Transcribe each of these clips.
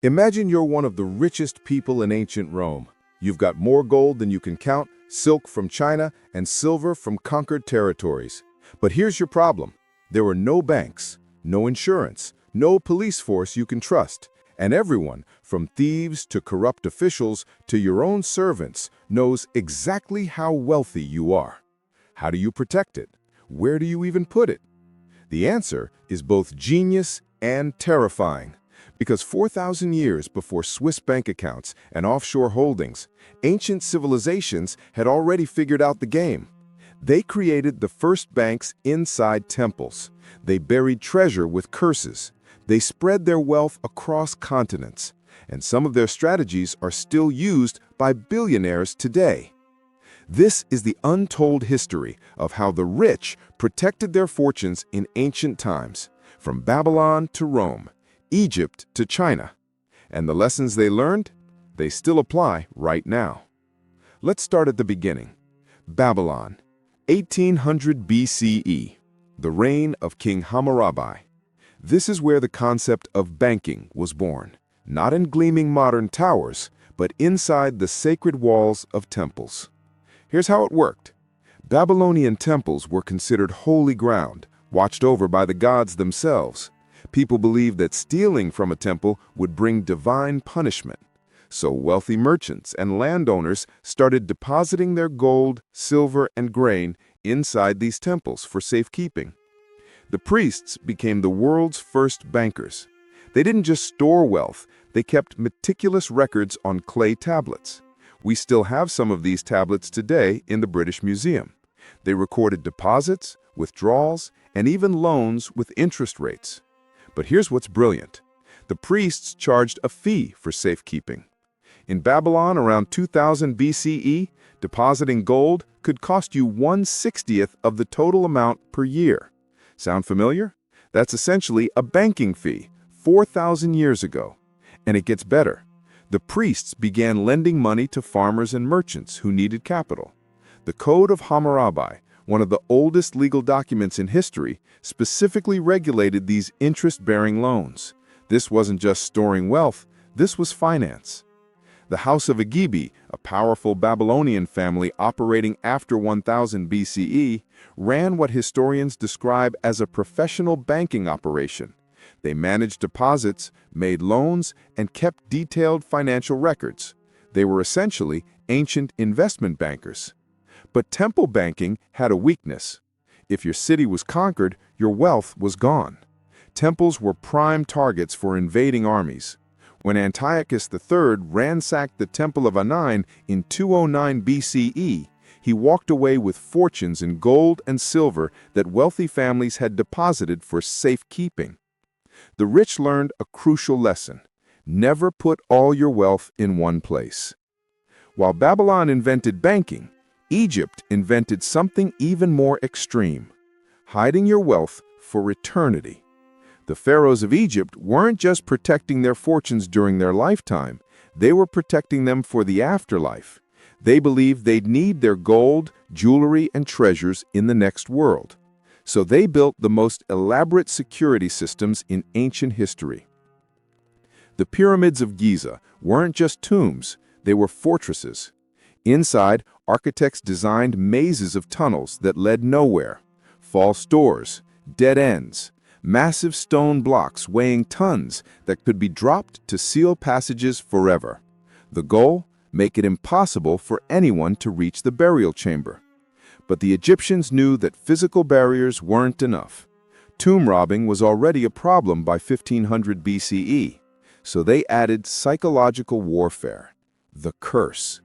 Imagine you're one of the richest people in ancient Rome. You've got more gold than you can count, silk from China, and silver from conquered territories. But here's your problem. There were no banks, no insurance, no police force you can trust, and everyone, from thieves to corrupt officials to your own servants, knows exactly how wealthy you are. How do you protect it? Where do you even put it? The answer is both genius and terrifying. Because 4,000 years before Swiss bank accounts and offshore holdings, ancient civilizations had already figured out the game. They created the first banks inside temples. They buried treasure with curses. They spread their wealth across continents. And some of their strategies are still used by billionaires today. This is the untold history of how the rich protected their fortunes in ancient times, from Babylon to Rome, Egypt to China. And the lessons they learned, they still apply right now. Let's start at the beginning. Babylon, 1800 BCE, the reign of King Hammurabi. This is where the concept of banking was born, not in gleaming modern towers, but inside the sacred walls of temples. Here's how it worked. Babylonian temples were considered holy ground, watched over by the gods themselves. People believed that stealing from a temple would bring divine punishment. So wealthy merchants and landowners started depositing their gold, silver, and grain inside these temples for safekeeping. The priests became the world's first bankers. They didn't just store wealth, they kept meticulous records on clay tablets. We still have some of these tablets today in the British Museum. They recorded deposits, withdrawals, and even loans with interest rates. But here's what's brilliant. The priests charged a fee for safekeeping. In Babylon around 2000 BCE, depositing gold could cost you 1/60th of the total amount per year. Sound familiar? That's essentially a banking fee 4,000 years ago. And it gets better. The priests began lending money to farmers and merchants who needed capital. The Code of Hammurabi, one of the oldest legal documents in history, specifically regulated these interest-bearing loans. This wasn't just storing wealth, this was finance. The House of Agibi, a powerful Babylonian family operating after 1000 BCE, ran what historians describe as a professional banking operation. They managed deposits, made loans, and kept detailed financial records. They were essentially ancient investment bankers. But temple banking had a weakness. If your city was conquered, your wealth was gone. Temples were prime targets for invading armies. When Antiochus III ransacked the Temple of Anin in 209 BCE, he walked away with fortunes in gold and silver that wealthy families had deposited for safekeeping. The rich learned a crucial lesson. Never put all your wealth in one place. While Babylon invented banking, Egypt invented something even more extreme: hiding your wealth for eternity. The pharaohs of Egypt weren't just protecting their fortunes during their lifetime, they were protecting them for the afterlife. They believed they'd need their gold, jewelry, and treasures in the next world. So they built the most elaborate security systems in ancient history. The pyramids of Giza weren't just tombs, they were fortresses. Inside, architects designed mazes of tunnels that led nowhere, false doors, dead ends, massive stone blocks weighing tons that could be dropped to seal passages forever. The goal? Make it impossible for anyone to reach the burial chamber. But the Egyptians knew that physical barriers weren't enough. Tomb robbing was already a problem by 1500 BCE, so they added psychological warfare, the curse.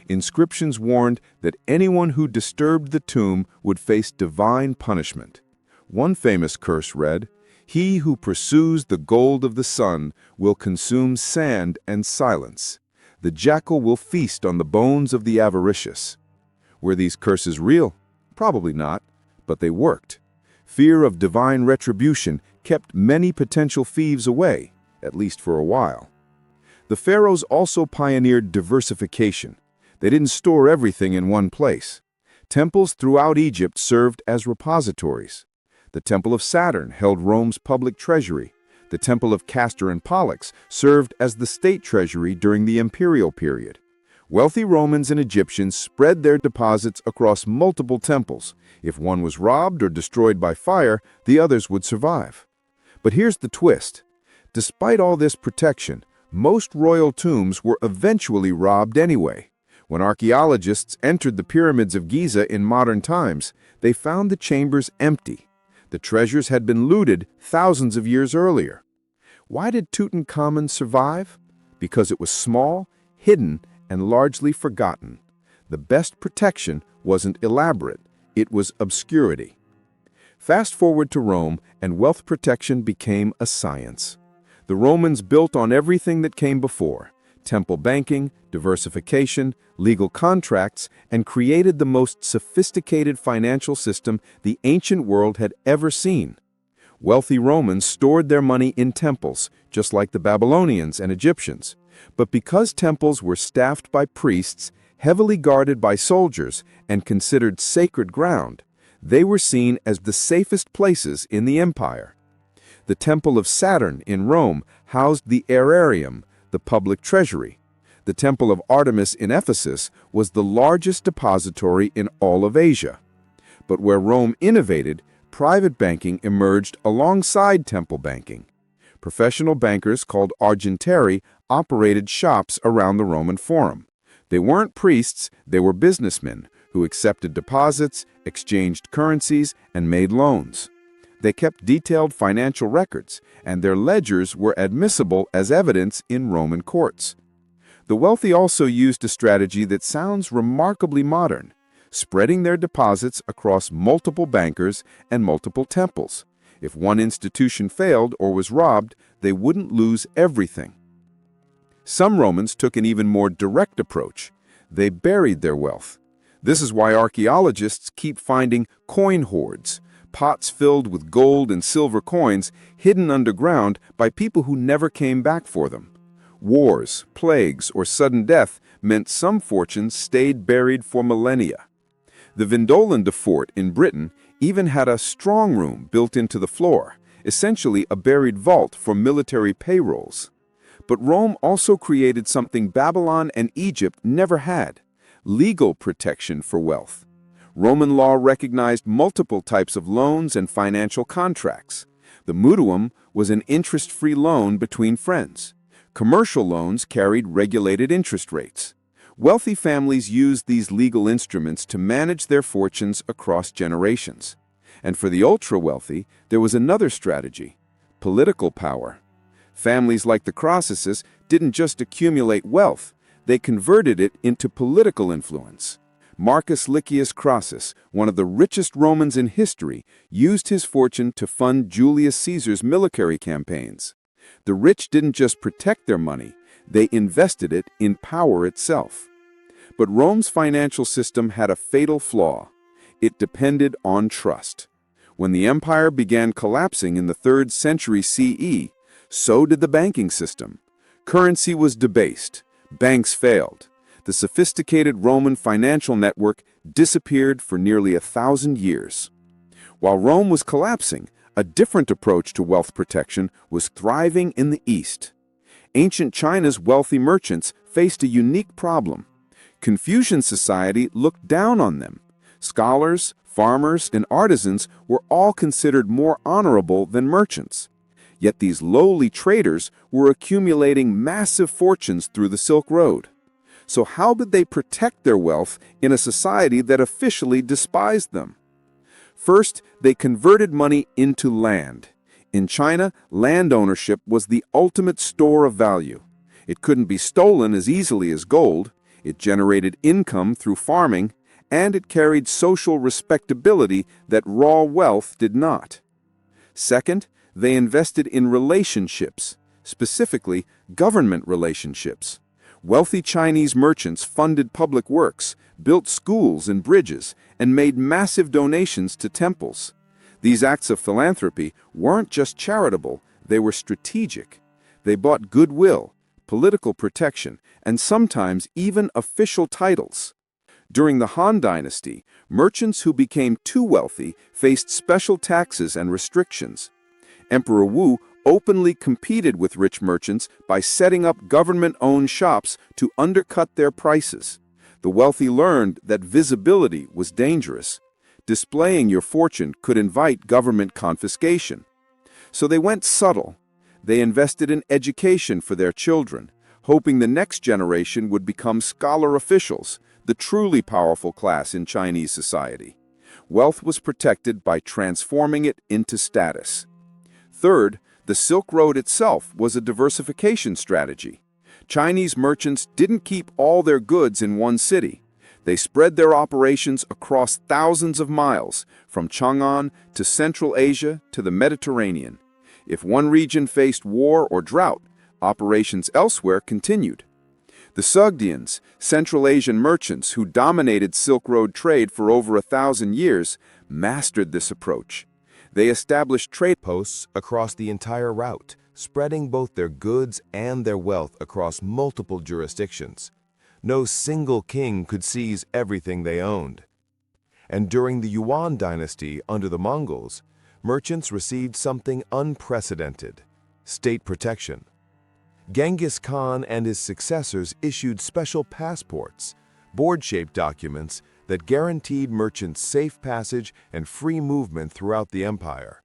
Inscriptions warned that anyone who disturbed the tomb would face divine punishment. One famous curse read, "He who pursues the gold of the sun will consume sand and silence. The jackal will feast on the bones of the avaricious." Were these curses real? Probably not, but they worked. Fear of divine retribution kept many potential thieves away, at least for a while. The pharaohs also pioneered diversification. They didn't store everything in one place. Temples throughout Egypt served as repositories. The Temple of Saturn held Rome's public treasury. The Temple of Castor and Pollux served as the state treasury during the imperial period. Wealthy Romans and Egyptians spread their deposits across multiple temples. If one was robbed or destroyed by fire, the others would survive. But here's the twist. Despite all this protection, most royal tombs were eventually robbed anyway. When archaeologists entered the pyramids of Giza in modern times, they found the chambers empty. The treasures had been looted thousands of years earlier. Why did Tutankhamun survive? Because it was small, hidden, and largely forgotten. The best protection wasn't elaborate, it was obscurity. Fast forward to Rome, and wealth protection became a science. The Romans built on everything that came before: temple banking, diversification, legal contracts, and created the most sophisticated financial system the ancient world had ever seen. Wealthy Romans stored their money in temples, just like the Babylonians and Egyptians. But because temples were staffed by priests, heavily guarded by soldiers, and considered sacred ground, they were seen as the safest places in the empire. The Temple of Saturn in Rome housed the aerarium, the public treasury. The Temple of Artemis in Ephesus was the largest depository in all of Asia. But where Rome innovated, private banking emerged alongside temple banking. Professional bankers called argentieri operated shops around the Roman Forum. They weren't priests, they were businessmen who accepted deposits, exchanged currencies, and made loans. They kept detailed financial records, and their ledgers were admissible as evidence in Roman courts. The wealthy also used a strategy that sounds remarkably modern: spreading their deposits across multiple bankers and multiple temples. If one institution failed or was robbed, they wouldn't lose everything. Some Romans took an even more direct approach. They buried their wealth. This is why archaeologists keep finding coin hoards, pots filled with gold and silver coins hidden underground by people who never came back for them. Wars, plagues, or sudden death meant some fortunes stayed buried for millennia. The Vindolin de Fort in Britain even had a strong room built into the floor, essentially a buried vault for military payrolls. But Rome also created something Babylon and Egypt never had: legal protection for wealth. Roman law recognized multiple types of loans and financial contracts. The mutuum was an interest-free loan between friends. Commercial loans carried regulated interest rates. Wealthy families used these legal instruments to manage their fortunes across generations. And for the ultra-wealthy, there was another strategy: political power. Families like the Crassuses didn't just accumulate wealth, they converted it into political influence. Marcus Liccius Crassus, one of the richest Romans in history, used his fortune to fund Julius Caesar's military campaigns. The rich didn't just protect their money, they invested it in power itself. But Rome's financial system had a fatal flaw: it depended on trust. When the empire began collapsing in the 3rd century CE, so did the banking system. Currency was debased, banks failed. The sophisticated Roman financial network disappeared for nearly 1,000 years. While Rome was collapsing, a different approach to wealth protection was thriving in the East. Ancient China's wealthy merchants faced a unique problem. Confucian society looked down on them. Scholars, farmers, and artisans were all considered more honorable than merchants. Yet these lowly traders were accumulating massive fortunes through the Silk Road. So how did they protect their wealth in a society that officially despised them? First, they converted money into land. In China, land ownership was the ultimate store of value. It couldn't be stolen as easily as gold, it generated income through farming, and it carried social respectability that raw wealth did not. Second, they invested in relationships, specifically government relationships. Wealthy Chinese merchants funded public works, built schools and bridges, and made massive donations to temples. These acts of philanthropy weren't just charitable, they were strategic. They bought goodwill, political protection, and sometimes even official titles. During the Han Dynasty, merchants who became too wealthy faced special taxes and restrictions. Emperor Wu openly competed with rich merchants by setting up government-owned shops to undercut their prices. The wealthy learned that visibility was dangerous. Displaying your fortune could invite government confiscation. So they went subtle. They invested in education for their children, hoping the next generation would become scholar officials, the truly powerful class in Chinese society. Wealth was protected by transforming it into status. Third, the Silk Road itself was a diversification strategy. Chinese merchants didn't keep all their goods in one city. They spread their operations across thousands of miles, from Chang'an to Central Asia to the Mediterranean. If one region faced war or drought, operations elsewhere continued. The Sogdians, Central Asian merchants who dominated Silk Road trade for over 1,000 years, mastered this approach. They established trade Posts across the entire route, spreading both their goods and their wealth across multiple jurisdictions. No single king could seize everything they owned. And during the Yuan dynasty under the Mongols, merchants received something unprecedented: state protection. Genghis Khan and his successors issued special passports, board-shaped documents that guaranteed merchants safe passage and free movement throughout the empire.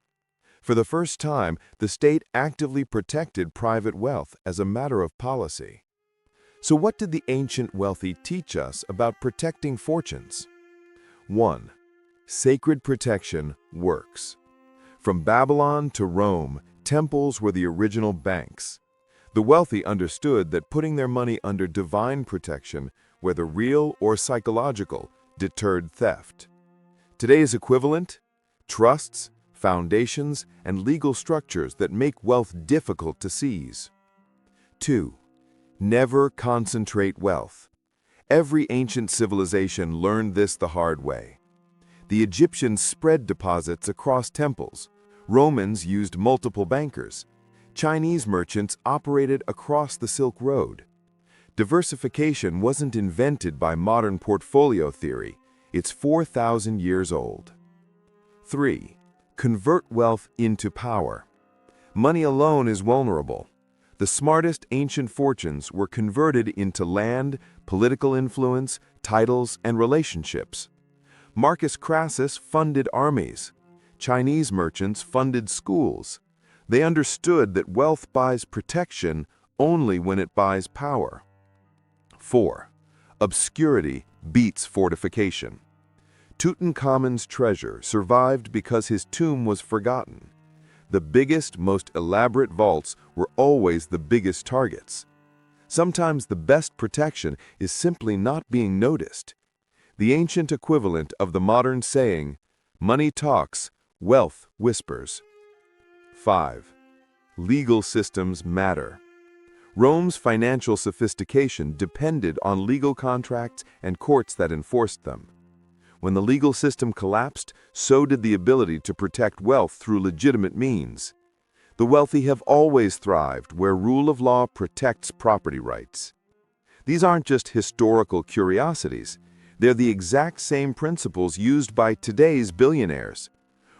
For the first time, the state actively protected private wealth as a matter of policy. So what did the ancient wealthy teach us about protecting fortunes? 1. Sacred protection works. From Babylon to Rome, temples were the original banks. The wealthy understood that putting their money under divine protection, whether real or psychological, deterred theft. Today's equivalent? Trusts, foundations, and legal structures that make wealth difficult to seize. 2. Never concentrate wealth. Every ancient civilization learned this the hard way. The Egyptians spread deposits across temples. Romans used multiple bankers. Chinese merchants operated across the Silk Road. Diversification wasn't invented by modern portfolio theory. It's 4,000 years old. 3. Convert wealth into power. Money alone is vulnerable. The smartest ancient fortunes were converted into land, political influence, titles, and relationships. Marcus Crassus funded armies. Chinese merchants funded schools. They understood that wealth buys protection only when it buys power. 4. Obscurity beats fortification. Tutankhamun's treasure survived because his tomb was forgotten. The biggest, most elaborate vaults were always the biggest targets. Sometimes the best protection is simply not being noticed. The ancient equivalent of the modern saying, "Money talks, wealth whispers." 5. Legal systems matter. Rome's financial sophistication depended on legal contracts and courts that enforced them. When the legal system collapsed, so did the ability to protect wealth through legitimate means. The wealthy have always thrived where rule of law protects property rights. These aren't just historical curiosities. They're the exact same principles used by today's billionaires.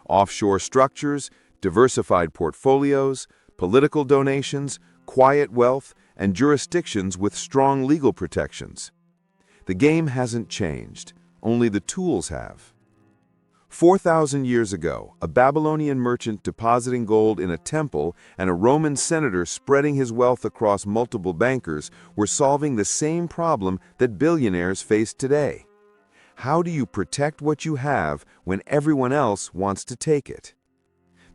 Offshore structures, diversified portfolios, political donations, quiet wealth, and jurisdictions with strong legal protections. The game hasn't changed, only the tools have. 4,000 years ago, a Babylonian merchant depositing gold in a temple and a Roman senator spreading his wealth across multiple bankers were solving the same problem that billionaires face today. How do you protect what you have when everyone else wants to take it?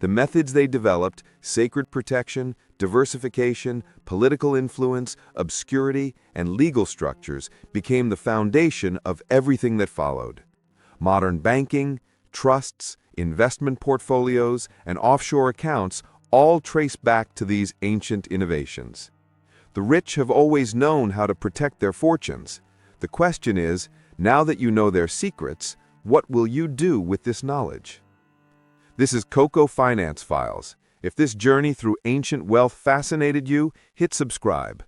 The methods they developed, sacred protection, diversification, political influence, obscurity, and legal structures, became the foundation of everything that followed. Modern banking, trusts, investment portfolios, and offshore accounts all trace back to these ancient innovations. The rich have always known how to protect their fortunes. The question is, now that you know their secrets, what will you do with this knowledge? This is Coco Finance Files. If this journey through ancient wealth fascinated you, hit subscribe.